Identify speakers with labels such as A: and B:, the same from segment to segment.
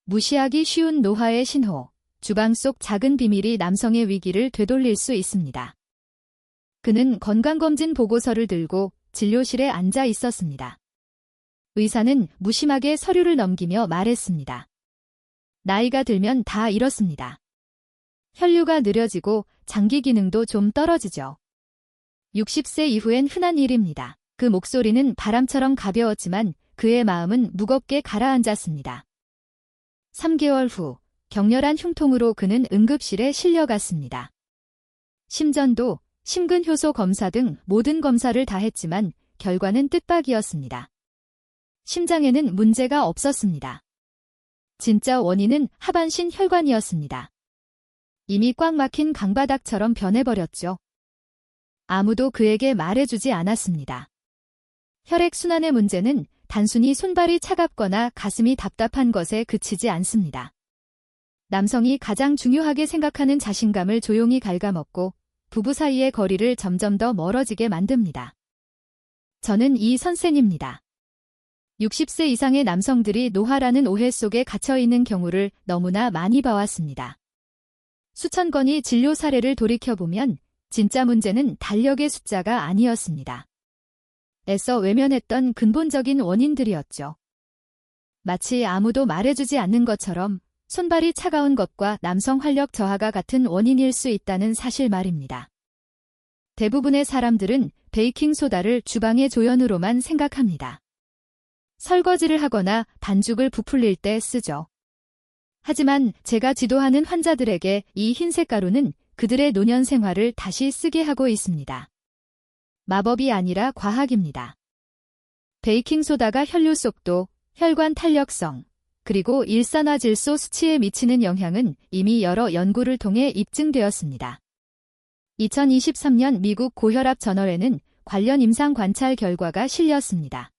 A: 무시하기 쉬운 노화의 신호, 주방 속 작은 비밀이 남성의 위기를 되돌릴 수 있습니다. 그는 건강검진 보고서를 들고 진료실에 앉아 있었습니다. 의사는 무심하게 서류를 넘기며 말했습니다. 나이가 들면 다 이렇습니다. 혈류가 느려지고 장기 기능도 좀 떨어지죠. 60세 이후엔 흔한 일입니다. 그 목소리는 바람처럼 가벼웠지만 그의 마음은 무겁게 가라앉았습니다. 3개월 후 격렬한 흉통으로 그는 응급실에 실려갔습니다. 심전도, 심근효소 검사 등 모든 검사를 다 했지만 결과는 뜻밖이었습니다. 심장에는 문제가 없었습니다. 진짜 원인은 하반신 혈관이었습니다. 이미 꽉 막힌 강바닥처럼 변해버렸죠. 아무도 그에게 말해주지 않았습니다. 혈액순환의 문제는 단순히 손발이 차갑거나 가슴이 답답한 것에 그치지 않습니다. 남성이 가장 중요하게 생각하는 자신감을 조용히 갉아먹고 부부 사이의 거리를 점점 더 멀어지게 만듭니다. 저는 이 선생입니다. 60세 이상의 남성들이 노화라는 오해 속에 갇혀있는 경우를 너무나 많이 봐왔습니다. 수천 건의 진료 사례를 돌이켜보면 진짜 문제는 달력의 숫자가 아니었습니다. 애써 외면했던 근본적인 원인들이었죠. 마치 아무도 말해주지 않는 것처럼 손발이 차가운 것과 남성 활력 저하가 같은 원인일 수 있다는 사실 말입니다. 대부분의 사람들은 베이킹소다를 주방의 조연으로만 생각합니다. 설거지를 하거나 반죽을 부풀릴 때 쓰죠. 하지만 제가 지도하는 환자들에게 이 흰색 가루는 그들의 노년 생활을 다시 쓰게 하고 있습니다. 마법이 아니라 과학입니다. 베이킹소다가 혈류 속도, 혈관 탄력성, 그리고 일산화질소 수치에 미치는 영향은 이미 여러 연구를 통해 입증되었습니다. 2023년 미국 고혈압 저널에는 관련 임상 관찰 결과가 실렸습니다.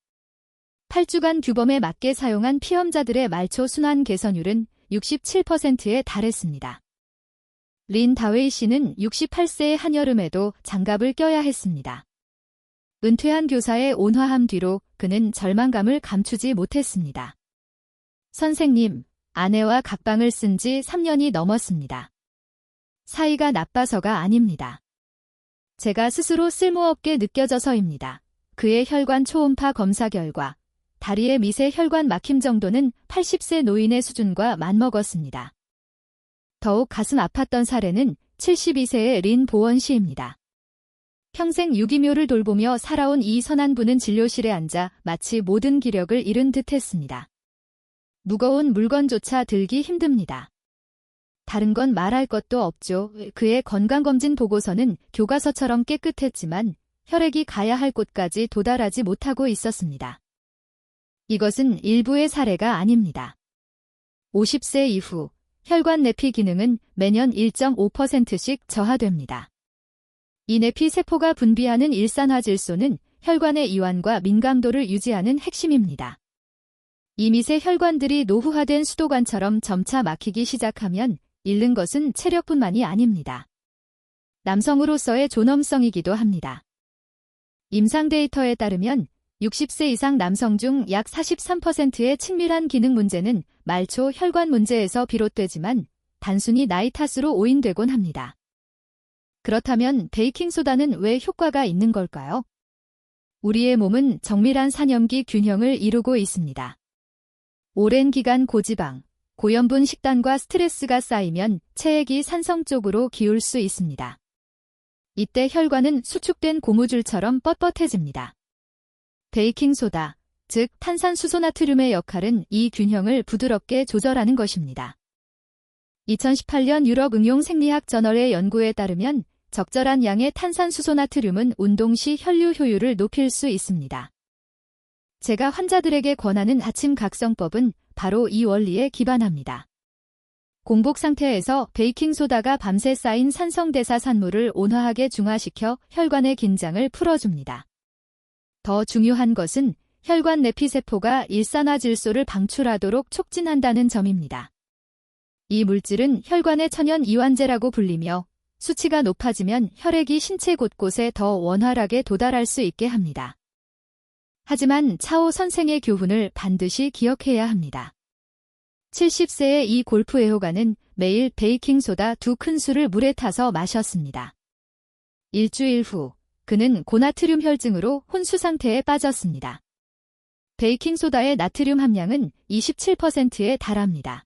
A: 8주간 규범에 맞게 사용한 피험자들의 말초 순환 개선율은 67%에 달했습니다. 린 다웨이 씨는 68세의 한여름에도 장갑을 껴야 했습니다. 은퇴한 교사의 온화함 뒤로 그는 절망감을 감추지 못했습니다. 선생님, 아내와 각방을 쓴 지 3년이 넘었습니다. 사이가 나빠서가 아닙니다. 제가 스스로 쓸모없게 느껴져서입니다. 그의 혈관 초음파 검사 결과 다리의 미세 혈관 막힘 정도는 80세 노인의 수준과 맞먹었습니다. 더욱 가슴 아팠던 사례는 72세의 린 보원 씨입니다. 평생 유기묘를 돌보며 살아온 이 선한 분은 진료실에 앉아 마치 모든 기력을 잃은 듯 했습니다. 무거운 물건조차 들기 힘듭니다. 다른 건 말할 것도 없죠. 그의 건강검진 보고서는 교과서처럼 깨끗했지만 혈액이 가야 할 곳까지 도달하지 못하고 있었습니다. 이것은 일부의 사례가 아닙니다. 50세 이후 혈관 내피 기능은 매년 1.5%씩 저하됩니다. 이 내피 세포가 분비하는 일산화질소는 혈관의 이완과 민감도를 유지하는 핵심입니다. 이 미세 혈관들이 노후화된 수도관처럼 점차 막히기 시작하면 잃는 것은 체력뿐만이 아닙니다. 남성으로서의 존엄성이기도 합니다. 임상 데이터에 따르면 60세 이상 남성 중 약 43%의 친밀한 기능 문제는 말초 혈관 문제에서 비롯되지만 단순히 나이 탓으로 오인되곤 합니다. 그렇다면 베이킹소다는 왜 효과가 있는 걸까요? 우리의 몸은 정밀한 산염기 균형을 이루고 있습니다. 오랜 기간 고지방, 고염분 식단과 스트레스가 쌓이면 체액이 산성 쪽으로 기울 수 있습니다. 이때 혈관은 수축된 고무줄처럼 뻣뻣해집니다. 베이킹소다, 즉 탄산수소나트륨의 역할은 이 균형을 부드럽게 조절하는 것입니다. 2018년 유럽 응용 생리학 저널의 연구에 따르면 적절한 양의 탄산수소나트륨은 운동 시 혈류 효율을 높일 수 있습니다. 제가 환자들에게 권하는 아침 각성법은 바로 이 원리에 기반합니다. 공복 상태에서 베이킹소다가 밤새 쌓인 산성대사 산물을 온화하게 중화시켜 혈관의 긴장을 풀어줍니다. 더 중요한 것은 혈관 내피세포가 일산화질소를 방출하도록 촉진한다는 점입니다. 이 물질은 혈관의 천연 이완제라고 불리며 수치가 높아지면 혈액이 신체 곳곳에 더 원활하게 도달할 수 있게 합니다. 하지만 차오 선생의 교훈을 반드시 기억해야 합니다. 70세의 이 골프 애호가는 매일 베이킹소다 2큰술을 물에 타서 마셨습니다. 일주일 후 그는 고나트륨 혈증으로 혼수 상태에 빠졌습니다. 베이킹소다의 나트륨 함량은 27%에 달합니다.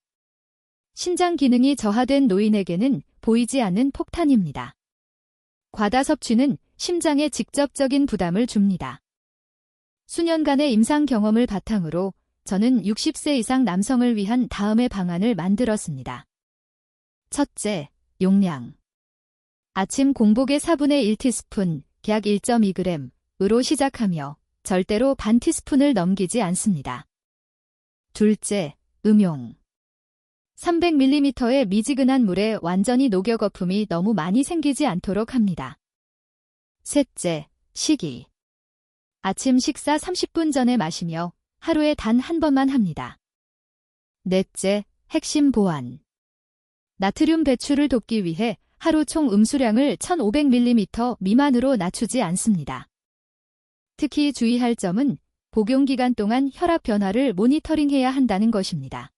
A: 신장 기능이 저하된 노인에게는 보이지 않는 폭탄입니다. 과다 섭취는 심장에 직접적인 부담을 줍니다. 수년간의 임상 경험을 바탕으로 저는 60세 이상 남성을 위한 다음의 방안을 만들었습니다. 첫째, 용량. 아침 공복에 4분의 1티스푼, 약 1.2g으로 시작하며 절대로 반 티스푼을 넘기지 않습니다. 둘째, 음용. 300ml의 미지근한 물에 완전히 녹여 거품이 너무 많이 생기지 않도록 합니다. 셋째, 시기. 아침 식사 30분 전에 마시며 하루에 단 한 번만 합니다. 넷째, 핵심 보완. 나트륨 배출을 돕기 위해 하루 총 음수량을 1500ml 미만으로 낮추지 않습니다. 특히 주의할 점은 복용 기간 동안 혈압 변화를 모니터링해야 한다는 것입니다.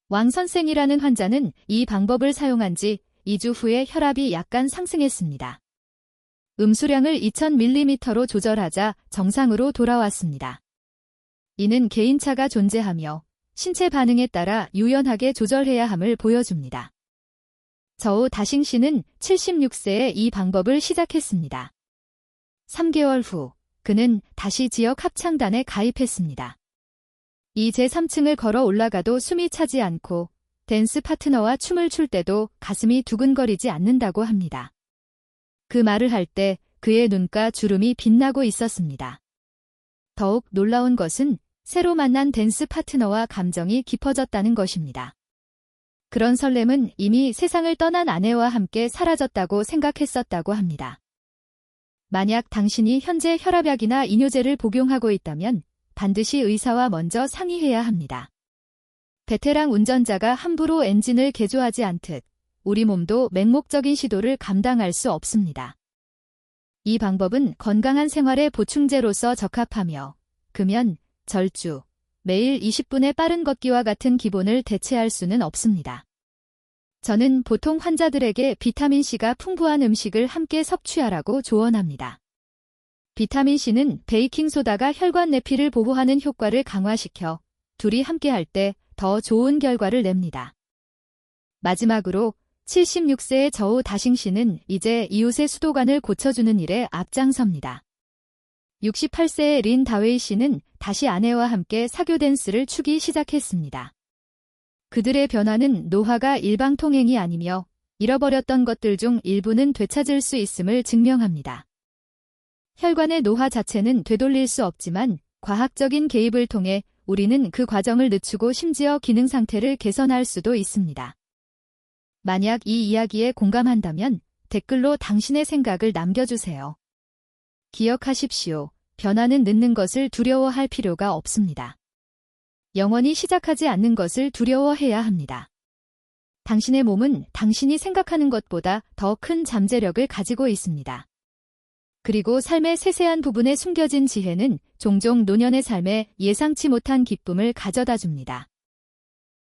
A: 왕 선생이라는 환자는 이 방법을 사용한 지 2주 후에 혈압이 약간 상승했습니다. 음수량을 2000ml로 조절하자 정상으로 돌아왔습니다. 이는 개인차가 존재하며 신체 반응에 따라 유연하게 조절해야 함을 보여줍니다. 저우 다싱 씨는 76세에 이 방법을 시작했습니다. 3개월 후 그는 다시 지역 합창단에 가입했습니다. 이 제3층을 걸어 올라가도 숨이 차지 않고 댄스 파트너와 춤을 출 때도 가슴이 두근거리지 않는다고 합니다. 그 말을 할 때 그의 눈가 주름이 빛나고 있었습니다. 더욱 놀라운 것은 새로 만난 댄스 파트너와 감정이 깊어졌다는 것입니다. 그런 설렘은 이미 세상을 떠난 아내와 함께 사라졌다고 생각했었다고 합니다. 만약 당신이 현재 혈압약이나 이뇨제를 복용하고 있다면 반드시 의사와 먼저 상의해야 합니다. 베테랑 운전자가 함부로 엔진을 개조하지 않듯 우리 몸도 맹목적인 시도를 감당할 수 없습니다. 이 방법은 건강한 생활의 보충제로서 적합하며 금연, 절주, 매일 20분의 빠른 걷기와 같은 기본을 대체할 수는 없습니다. 저는 보통 환자들에게 비타민C가 풍부한 음식을 함께 섭취하라고 조언합니다. 비타민C는 베이킹소다가 혈관 내피를 보호하는 효과를 강화시켜 둘이 함께할 때 더 좋은 결과를 냅니다. 마지막으로 76세의 저우 다싱 씨는 이제 이웃의 수도관을 고쳐주는 일에 앞장섭니다. 68세의 린 다웨이 씨는 다시 아내와 함께 사교 댄스를 추기 시작했습니다. 그들의 변화는 노화가 일방통행이 아니며 잃어버렸던 것들 중 일부는 되찾을 수 있음을 증명합니다. 혈관의 노화 자체는 되돌릴 수 없지만 과학적인 개입을 통해 우리는 그 과정을 늦추고 심지어 기능 상태를 개선할 수도 있습니다. 만약 이 이야기에 공감한다면 댓글로 당신의 생각을 남겨주세요. 기억하십시오. 변화는 늦는 것을 두려워할 필요가 없습니다. 영원히 시작하지 않는 것을 두려워해야 합니다. 당신의 몸은 당신이 생각하는 것보다 더 큰 잠재력을 가지고 있습니다. 그리고 삶의 세세한 부분에 숨겨진 지혜는 종종 노년의 삶에 예상치 못한 기쁨을 가져다 줍니다.